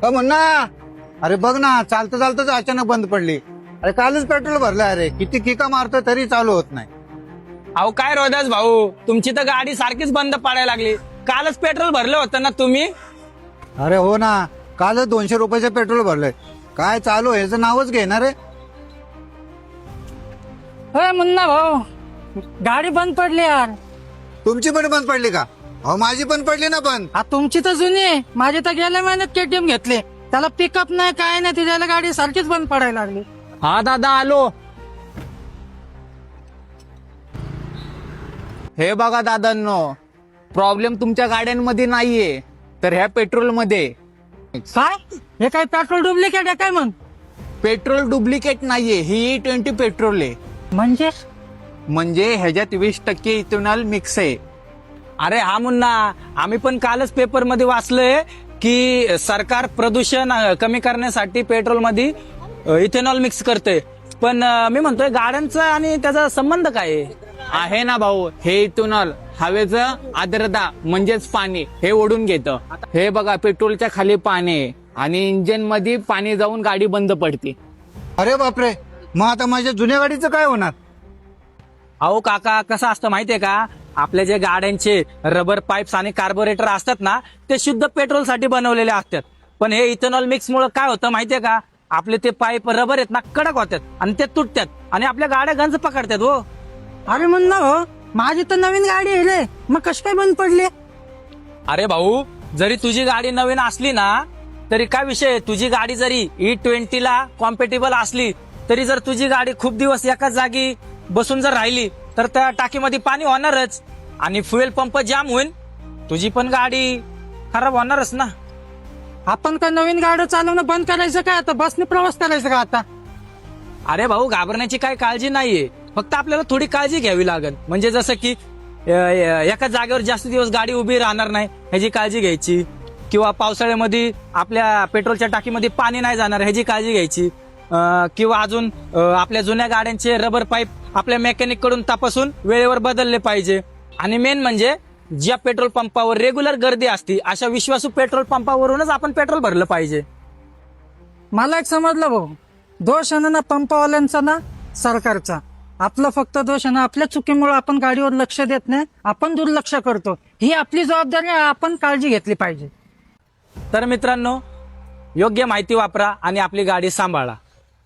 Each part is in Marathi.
मुन्ना, अरे बघ ना, चालतं चालतंच अचानक बंद पडली. अरे कालच पेट्रोल भरलं. अरे किती किका मारतोय तरी चालू होत नाही. अहो काय रोदास भाऊ, तुमची तर गाडी सारखीच बंद पडायला लागली. कालच पेट्रोल भरलं होतं ना तुम्ही? अरे हो ना, कालच 200 रुपयाचं पेट्रोल भरलंय. काय चालू आहे याचं नावच घेणार आहे. होय मुन्ना भाऊ, गाडी बंद पडली यार. तुमची पण बंद पडली का? अहो माझी पण पडली ना बंद. आ तुमची तर जुनी आहे, माझी तर गेल्या महिन्यात केटीएम घेतली. त्याला पिकअप नाही काय नाही, तिच्याला गाडी सारखीच बंद पडायला लागली. हा दादा आलो. हे बघा दादांनो, प्रॉब्लेम तुमच्या गाड्यांमध्ये नाहीये तर ह्या पेट्रोल मध्ये. काय हे काय पेट्रोल डुप्लिकेट आहे काय मग? पेट्रोल डुप्लिकेट नाहीये, ही E20 पेट्रोल आहे. म्हणजे ह्याच्यात 20% इथेनॉल मिक्स आहे. अरे हा मुन्ना, आम्ही पण कालच पेपर मध्ये वाचलंय की सरकार प्रदूषण कमी करण्यासाठी पेट्रोल मध्ये इथेनॉल मिक्स करते. पण मी म्हणतोय गाड्यांचा आणि त्याचा संबंध काय आहे ना भाऊ? हे इथेनॉल हवेचं आर्द्रता म्हणजेच पाणी हे ओढून घेतं. हे बघा, पेट्रोलच्या खाली पाणी आहे आणि इंजिन मध्ये पाणी जाऊन गाडी बंद पडते. अरे बापरे, मग आता माझ्या जुन्या गाडीचं काय होणार? अहो काका, कसं असतं माहितीये का, आपल्या जे गाड्यांचे रबर पाईप्स आणि कार्बोरेटर असतात ना, ते शुद्ध पेट्रोल साठी बनवलेले असतात. पण हे इथेनॉल मिक्स मुळे काय होतं माहितीये का, आपले ते पाईप रबर आहेत ना, कडक होतात आणि ते तुटतात आणि आपल्या गाड्या गंज पकडतात. हो अरे मुन्ना भाऊ, माझी तर नवीन गाडी आहे रे, मग कशी काय बंद पडली? अरे भाऊ, जरी तुझी गाडी नवीन असली ना तरी काय विषय, तुझी गाडी जरी E20 ला कॉम्पेटेबल असली तरी जर तुझी गाडी खूप दिवस एकाच जागी बसून जर राहिली तर त्या टाकीमध्ये पाणी होणारच आणि फ्युएल पंप जाम होईल, तुझी पण गाडी खराब होणारच ना. आपण काय नवीन गाडी चालवणं बंद करायचं काय? आता बसने प्रवास करायचा का आता? अरे भाऊ, घाबरण्याची काही काळजी नाहीये, फक्त आपल्याला थोडी काळजी घ्यावी लागेल. म्हणजे जसं की एकाच जागेवर जास्त दिवस गाडी उभी राहणार नाही ह्याची काळजी घ्यायची, किंवा पावसाळ्यामध्ये आपल्या पेट्रोलच्या टाकीमध्ये पाणी नाही जाणार ह्याची काळजी घ्यायची, किंवा अजून आपल्या जुन्या गाड्यांचे रबर पाईप आपल्या मेकॅनिक कडून तपासून वेळेवर बदलले पाहिजे. आणि मेन म्हणजे ज्या पेट्रोल पंपावर रेग्युलर गर्दी असते अशा विश्वासू पेट्रोल पंपावरूनच आपण पेट्रोल भरलं पाहिजे. मला एक समजलं भाऊ, दोष आहे ना पंपवाल्यांचा ना सरकारचा. आपला फक्त दोष आहे ना आपल्या चुकीमुळे आपण गाडीवर लक्ष देत नाही, आपण दुर्लक्ष करतो. ही आपली जबाबदारी आहे, आपण काळजी घेतली पाहिजे. तर मित्रांनो, योग्य माहिती वापरा आणि आपली गाडी सांभाळा.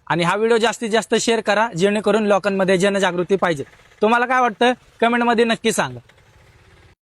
आणि हा व्हिडिओ जास्तीत जास्त शेअर करा, जेणेकरून लोकांमध्ये जनजागृती पाहिजे. तुम्हाला काय वाटतं कमेंटमध्ये नक्की सांगा.